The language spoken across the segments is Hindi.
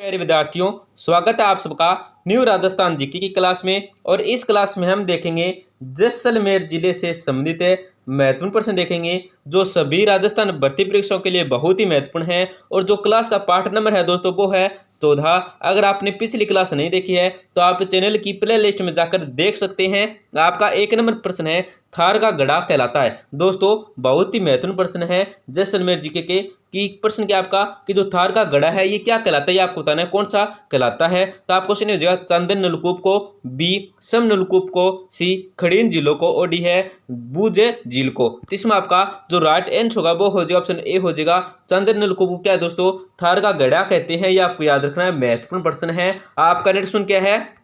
प्यारे विद्यार्थियों, स्वागत है आप सबका न्यू राजस्थान जीके की क्लास में। और इस क्लास में हम देखेंगे जैसलमेर जिले से संबंधित महत्वपूर्ण प्रश्न देखेंगे जो सभी राजस्थान भर्ती परीक्षाओं के लिए बहुत ही महत्वपूर्ण है। और जो क्लास का पार्ट नंबर है दोस्तों वो है 14। अगर आपने पिछली क्लास नहीं देखी है तो आप चैनल की प्ले लिस्ट में जाकर देख सकते हैं। आपका 1 नंबर प्रश्न है थार का गढ़ा कहलाता है। दोस्तों बहुत ही महत्वपूर्ण प्रश्न है जैसलमेर जीके के कि प्रश्न क्या आपका कि जो थार का गढ़ा है ये क्या कहलाता है, ये आपको बताना है कौन सा कहलाता है। तो आपको क्वेश्चन हो जाएगा चंदन नलकूप को, बी सम नलकूप को, सी खड़ीन झीलों को, और डी है बूझे झील को। तो इसमें आपका जो राइट आंसर होगा वो हो जाएगा ऑप्शन ए हो जाएगा चंदन नलकूप को क्या है दोस्तों थार का गढ़ा कहते हैं। ये आपको याद रखना है, महत्वपूर्ण प्रश्न है। आपका नेक्स्ट क्वेश्चन क्या है,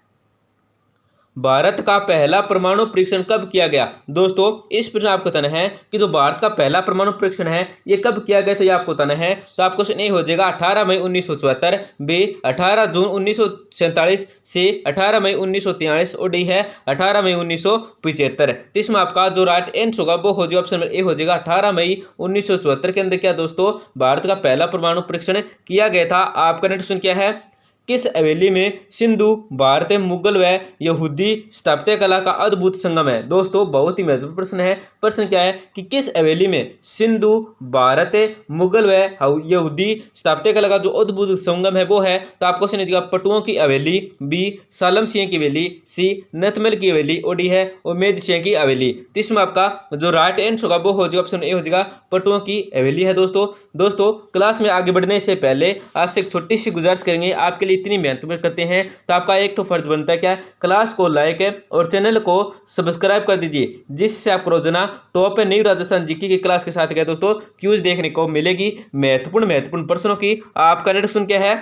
भारत का पहला परमाणु परीक्षण कब किया गया। दोस्तों इस प्रश्न आपको बताना है कि जो भारत का पहला परमाणु परीक्षण है ये कब किया गया, तो ये आपको बताना है। तो आपको क्वेश्चन ए हो जाएगा 18 मई 1974, बी 18 जून 1947, सी 18 मई 1943, और डी है 18 मई 1975। इसमें आपका जो राइट आंसर होगा वो हो जाएगा ऑप्शन नंबर ए हो जाएगा 18 मई 1974 के अंदर क्या दोस्तों भारत का पहला परमाणु परीक्षण किया गया था। आपका नेक्स्ट क्वेश्चन क्या है, किस हवेली में सिंधु भारत मुगल व यहूदी स्थापत्य कला का अद्भुत संगम है। दोस्तों बहुत ही महत्वपूर्ण प्रश्न है। प्रश्न क्या है कि किस हवेली में सिंधु भारत मुगल व यहूदी स्थापत्य कला का जो अद्भुत संगम है वो है। तो आपको क्वेश्चन पटुओं की हवेली, बी सालम सिंह की हवेली, सी नथमल की हवेली, और डी है उमेद सिंह की हवेली। तो इसमें आपका जो राइट आंसर होगा वो हो जाएगा ऑप्शन ए हो जाएगा पटुओं की हवेली है। दोस्तों क्लास में आगे बढ़ने से पहले आपसे एक छोटी सी गुजारिश करेंगे, आपके लिए इतनी मेहनत में करते हैं तो आपका एक तो फर्ज बनता है क्या क्लास को लाइक और चैनल को सब्सक्राइब कर दीजिए, जिससे आपको रोजाना टॉप न्यू राजस्थान जीके की क्लास के साथ क्या दोस्तों क्यूज देखने को मिलेगी महत्वपूर्ण प्रश्नों की। आपका नेक्स्ट क्या है,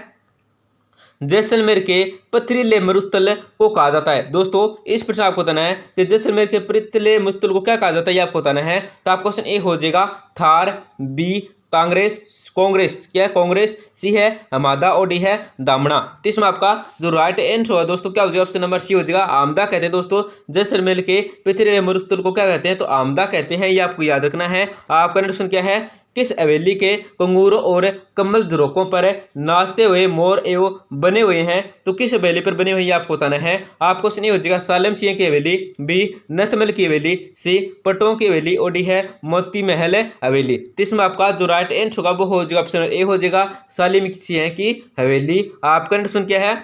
जैसलमेर के पथरीले मरुस्थल को कहा जाता है। दोस्तों इस प्रश्न आपको बताना है कि जैसलमेर के पथरीले मरुस्थल को क्या कहा जाता है, ये आपको बताना है। तो आपका क्वेश्चन ए हो जाएगा थार, बी कांग्रेस क्या है कांग्रेस, सी है हमादा, और डी है दामना। तो इसमें आपका जो राइट आंसर होगा दोस्तों क्या हो जाएगा ऑप्शन नंबर सी हो जाएगा आमदा कहते हैं। दोस्तों जैसलमेर के पथरीले मरुस्थल को क्या कहते हैं, तो आमदा कहते हैं, ये आपको याद रखना है। आपका क्वेश्चन क्या है, किस हवेली के कंगूरों और कमल झरोकों पर नाचते हुए मोर एवं बने हुए हैं, तो किस हवेली पर बने हुए आपको बताना है। आपको क्वेश्चन हो जाएगा सालम सिंह की हवेली, बी नथमल की हवेली, सी पटों की हवेली, और डी है मोती महल हवेली। तो इसमें आपका जो राइट आंसर होगा वो हो जाएगा ऑप्शन ए हो जाएगा सालिम सिंह की हवेली। आपका क्वेश्चन क्या है,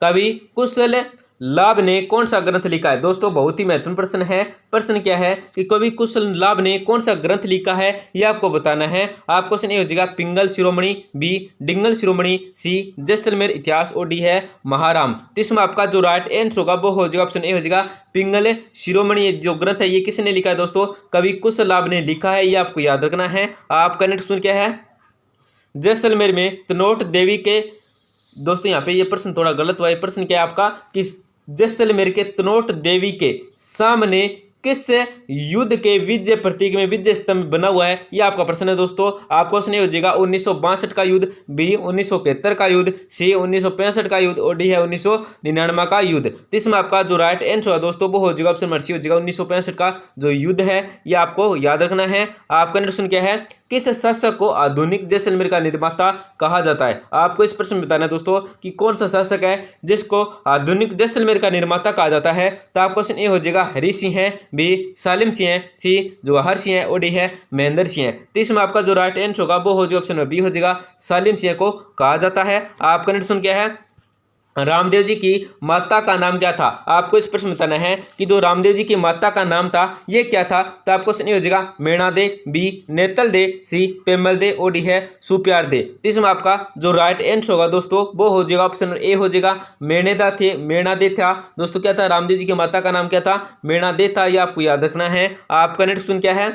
कवि कुशल लाभ ने कौन सा ग्रंथ लिखा है। दोस्तों बहुत ही महत्वपूर्ण प्रश्न है। प्रश्न क्या है कि कवि कुशल लाभ ने कौन सा ग्रंथ लिखा है, यह आपको बताना है। आप क्वेश्चन ए हो जाएगा पिंगल शिरोमणि, बी डिंगल शिरोमणि, सी जैसलमेर इतिहास, और डी है महाराम। तो इसमें आपका जो राइट आंसर होगा वो हो जाएगा ऑप्शन ए हो जाएगा पिंगल शिरोमणि। जो ग्रंथ है ये किसने लिखा है दोस्तों, कवि कुशल लाभ ने लिखा है, ये आपको याद रखना है। आपका नेक्स्ट क्वेश्चन क्या है, जैसलमेर में तनोट देवी के, दोस्तों यहाँ पे ये प्रश्न थोड़ा गलत हुआ है। प्रश्न क्या है आपका कि जैसलमेर के तनोट देवी के सामने किस युद्ध के विजय प्रतीक में विजय स्तंभ बना हुआ है, यह आपका प्रश्न है। दोस्तों आपको क्वेश्चन हो जाएगा 1962 का युद्ध, बी 1971 का युद्ध, सी 1965 का युद्ध, और डी है 1999 का युद्ध। तो इसमें आपका जो राइट आंसर है दोस्तों वो हो जाएगा ऑप्शन नंबर सी हो जाएगा 1965 का जो युद्ध है, यह आपको याद रखना है। आपका क्वेश्चन क्या है, किस शासक को आधुनिक जैसलमेर का निर्माता कहा जाता है। आपको इस प्रश्न में बताना है दोस्तों कि कौन सा शासक है जिसको आधुनिक जैसलमेर का निर्माता कहा जाता है। तो आपका क्वेश्चन ए हो जाएगा हरि सिंह है, बी सालिम सिंह है, सी जवाहर सिंह है, और डी है महेंद्र सिंह है। तो इसमें आपका जो राइट आंसर होगा वो हो जाएगा ऑप्शन बी हो जाएगा सालिम सिंह को कहा जाता है। आपका नेक्स्ट क्या है, रामदेव जी की माता का नाम क्या था। आपको इस प्रश्न में बताना है कि जो रामदेव जी की माता का नाम था ये क्या था। तो आपको क्वेश्चन हो जाएगा मेणा दे, बी नेतल दे, सी पेमल दे, और डी है सुप्यार दे। इसमें आपका जो राइट आंसर होगा दोस्तों वो हो जाएगा ऑप्शन ए हो जाएगा मेणा दे था। दोस्तों क्या था, रामदेव जी की माता का नाम क्या था, मेणा दे था, ये आपको याद रखना है। आपका नेक्स्ट क्वेश्चन क्या है,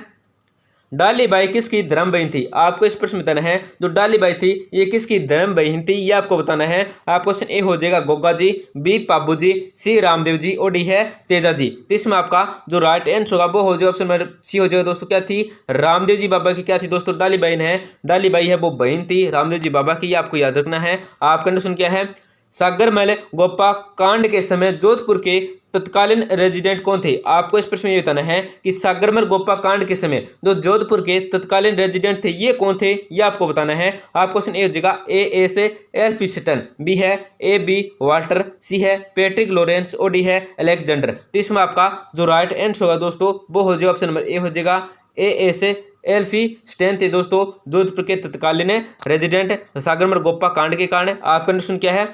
डाली बाई किसकी धर्म बहन थी। आपको इस प्रश्न में बताना है जो डाली बाई थी ये किसकी धर्म बहन थी, ये आपको बताना है। आपको क्वेश्चन ए हो जाएगा गोगा जी, बी पाबू जी, सी रामदेव जी, और डी है तेजा जी। तो इसमें आपका जो राइट आंसर होगा वो हो जाएगा ऑप्शन नंबर सी हो जाएगा। दोस्तों क्या थी, रामदेव जी बाबा की क्या थी दोस्तों, डाली बहन है, डाली बाई है वो बहन थी रामदेव जी बाबा की, ये आपको याद रखना है। आपका क्वेश्चन क्या है, सागरमल गोप्पा कांड के समय जोधपुर के तत्कालीन रेजिडेंट कौन थे? आपको इस प्रश्न में ये बताना है कि सागरमल गोप्पा कांड के समय जो जोधपुर के तत्कालीन रेजिडेंट थे ये कौन थे, ये आपको बताना है। आप क्वेश्चन ए हो जाएगा ए से एल्फिस्टन, बी है ए बी वाल्टर, सी है पैट्रिक लॉरेंस और डी है अलेक्जेंडर। तो इसमें आपका जो राइट आंसर होगा दोस्तों वो हो जाएगा ऑप्शन नंबर ए हो जाएगा ए से एल्फिस्टन थे दोस्तों जोधपुर के तत्कालीन रेजिडेंट सागरमल गोप्पा कांड के कारण। आपका क्वेश्चन क्या है?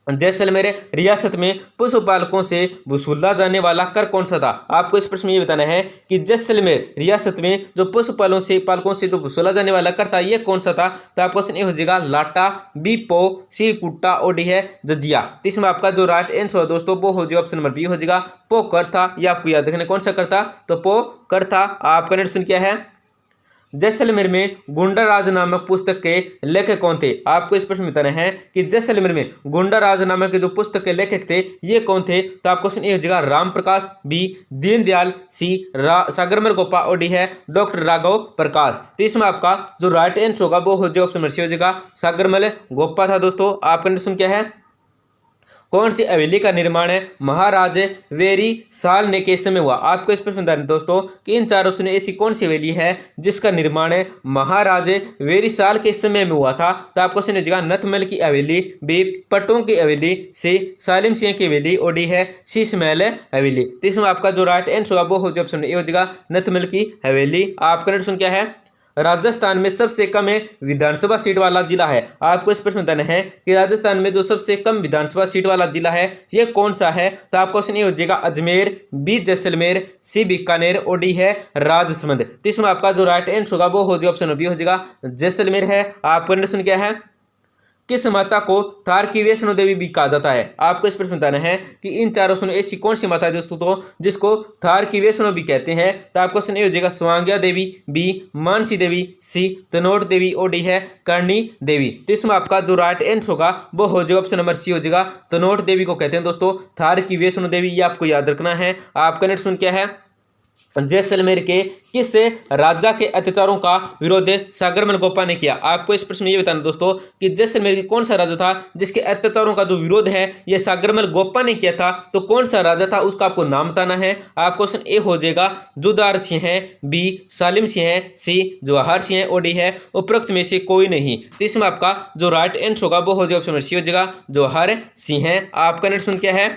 जैसलमेर रियासत में पशुपालकों से वसूला जाने वाला कर कौन सा था? आपको इस प्रश्न में ये बताना है कि जैसलमेर रियासत में जो पालकों से जो वसूला जाने वाला कर था ये कौन सा था? तो आपका क्वेश्चन ए हो जाएगा लाटा, बी पो, सी कुट्टा और डी है जजिया। तो इसमें आपका जो राइट आंसर है दोस्तों वो हो जाएगा ऑप्शन नंबर बी हो जाएगा पो कर था। ये आपको याद रखना कौन सा कर था? तो पो कर था। आपका नेक्स्ट क्या है? जैसलमेर में गुंडाराज नामक पुस्तक के लेखक कौन थे? आपको इस प्रश्न में बताना है कि जैसलमेर में गुंडाराज नामक के जो पुस्तक के लेखक थे ये कौन थे? तो आपको क्वेश्चन ए हो जाएगा राम प्रकाश, बी दीनदयाल, सी सागरमल गोप्पा और डी है डॉक्टर राघव प्रकाश। तो इसमें आपका जो राइट आंसर होगा वो हो जाएगा ऑप्शन नंबर सी हो जाएगा सागरमल गोप्पा था दोस्तों। आपका क्वेश्चन क्या है? कौन सी हवेली का निर्माण है महाराज वेरी साल ने के समय हुआ? आपको इस प्रश्न बताना दोस्तों कि इन चार ऑप्शन में ऐसी कौन सी हवेली है जिसका निर्माण है महाराज वेरी साल के समय में हुआ था? तो आपको क्वेश्चन हो जाएगा नथमल की हवेली, बी पट्टों की हवेली, सी सालिम सिंह की हवेली और डी है शीश महल हवेली। तो इसमें आपका जो राइट आंसर होगा वो हो जाएगा ऑप्शन ए हो जाएगा नथमल की हवेली। आपका क्वेश्चन क्या है? राजस्थान में सबसे कम विधानसभा सीट वाला जिला है। आपको इस प्रश्न बताना है कि राजस्थान में जो सबसे कम विधानसभा सीट वाला जिला है ये कौन सा है? तो आपका क्वेश्चन ये हो जाएगा अजमेर, बी जैसलमेर, सी बीकानेर और डी है राजसमंद। तो इसमें आपका जो राइट आंसर होगा वो हो जाएगा ऑप्शन बी हो जाएगा जैसलमेर है। आपका प्रश्न क्या है? किस माता को थार की वैष्णो देवी भी कहा जाता है? आपको इस प्रश्न बताना है कि इन चारों में ऐसी कौन सी माता है दोस्तों तो जिसको थार की वैष्णो भी कहते हैं? तो आपको क्वेश्चन ए हो जाएगा स्वांग्या देवी, बी मानसी देवी, सी तनोट देवी और डी है करणी देवी। तो इसमें आपका जो राइट आंसर होगा वो हो जाएगा ऑप्शन नंबर सी हो जाएगा तनोट देवी को कहते हैं दोस्तों थार की वैष्णो देवी। ये आपको याद रखना है। आपका नेक्स्ट सुन क्या है? जैसलमेर के किस राजा के अत्याचारों का विरोध सागरमल गोप्पा ने किया? आपको इस प्रश्न में ये बताना दोस्तों कि जैसलमेर के कौन सा राजा था जिसके अत्याचारों का जो विरोध है ये सागरमल गोप्पा ने किया था? तो कौन सा राजा था उसका आपको नाम बताना है। आपको क्वेश्चन ए हो जाएगा जुदार सिंह है, बी सालिम सिंह है, सी जवाहर सिंह है और डी है उपरोक्त में से कोई नहीं। तो इसमें आपका जो राइट आंसर होगा वो हो जाएगा ऑप्शन नंबर सी हो जाएगा जवाहर सिंह है। आपका नेक्स्ट सुन क्या है?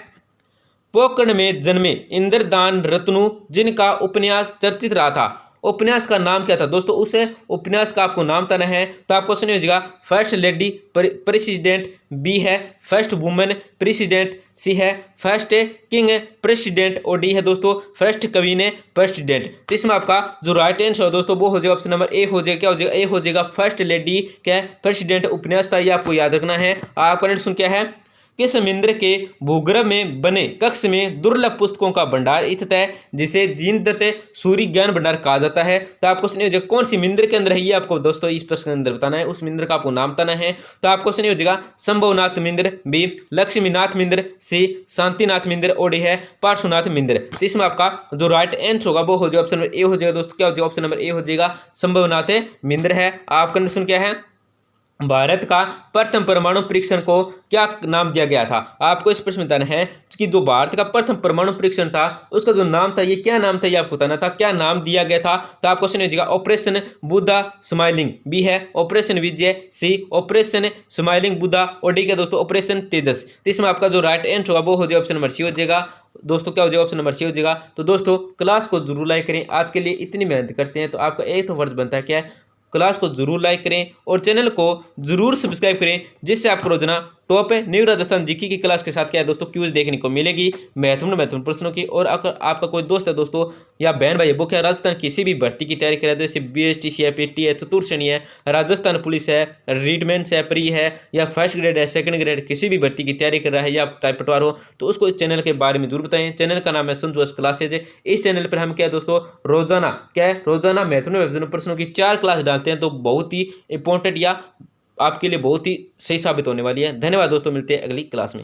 पोकरण में जन्मे इंद्रदान रत्नु जिनका उपन्यास चर्चित रहा था, उपन्यास का नाम क्या था दोस्तों? उसे उपन्यास का आपको नाम बताना है। तो आपको सुनिए हो जाएगा फर्स्ट लेडी प्रेसिडेंट, बी है फर्स्ट वुमेन प्रेसिडेंट, सी है फर्स्ट किंग प्रेसिडेंट और डी है दोस्तों फर्स्ट क्वीन प्रेसिडेंट। तो इसमें आपका जो राइट आंसर है दोस्तों वो हो जाएगा ऑप्शन नंबर ए हो जाएगा क्या हो जाएगा? ए हो जाएगा फर्स्ट लेडी क्या प्रेसिडेंट उपन्यास था। ये आपको याद रखना है। आपका नेक्स्ट सुन क्या है? किस मंदिर के भूगर्भ में बने कक्ष में दुर्लभ पुस्तकों का भंडार स्थित है जिसे जीनदत्त सूर्य ज्ञान भंडार कहा जाता है? तो आपको सुनिए हो जाएगा कौन सी मंदिर के अंदर है ये आपको दोस्तों इस प्रश्न के अंदर बताना है। उस मंदिर का आपको नाम बताना है। तो आपको सुनिए हो जाएगा संभवनाथ मंदिर, बी लक्ष्मीनाथ मंदिर, सी शांतिनाथ मंदिर और डी है पार्श्वनाथ मंदिर। तो इसमें आपका जो राइट आंसर होगा वो हो जाएगा ऑप्शन नंबर ए हो जाएगा दोस्तों क्या हो जाएगा? ऑप्शन नंबर ए हो जाएगा संभवनाथ मंदिर है। आपका क्वेश्चन क्या है? भारत का प्रथम परमाणु परीक्षण को क्या नाम दिया गया था? आपको इस प्रश्न में बताना है कि जो भारत का प्रथम परमाणु परीक्षण था उसका जो नाम था ये क्या नाम था ये आपको बताना था। क्या नाम दिया गया था? तो आपको सुनिए जाएगा ऑपरेशन बुद्धा स्माइलिंग, बी है ऑपरेशन विजय, सी ऑपरेशन स्माइलिंग बुद्धा और डी क्या दोस्तों ऑपरेशन तेजस। तो इसमें आपका जो राइट आंसर होगा वो हो जाएगा ऑप्शन नंबर सी हो जाएगा दोस्तों क्या हो जाएगा? ऑप्शन नंबर सी हो जाएगा। तो दोस्तों क्लास को जरूर लाइक करें। आपके लिए इतनी मेहनत करते हैं तो आपका एक तो फर्ज बनता है क्या है क्लास को जरूर लाइक करें और चैनल को जरूर सब्सक्राइब करें जिससे आपको रोजाना टॉप न्यू राजस्थान जीके की क्लास के साथ क्या है दोस्तों क्यूज देखने को मिलेगी महत्वपूर्ण प्रश्नों की। और अगर आपका कोई दोस्त है दोस्तों या बहन भाई वो क्या राजस्थान किसी भी भर्ती की तैयारी कर रहे हैं जैसे BSTC है, PT है, चतुर्थ श्रेणी है, राजस्थान पुलिस है, रीडमेंस है, प्री है या फर्स्ट ग्रेड है, सेकंड ग्रेड किसी भी भर्ती की तैयारी कर रहा है या चाहे पटवार हो तो उसको इस चैनल के बारे में जरूर बताएं। चैनल का नाम है संजोस क्लासेज। इस चैनल पर हम क्या है दोस्तों रोजाना महत्वपूर्ण प्रश्नों की 4 क्लास डालते हैं तो बहुत ही इंपॉर्टेंट या आपके लिए बहुत ही सही साबित होने वाली है। धन्यवाद दोस्तों, मिलते हैं अगली क्लास में।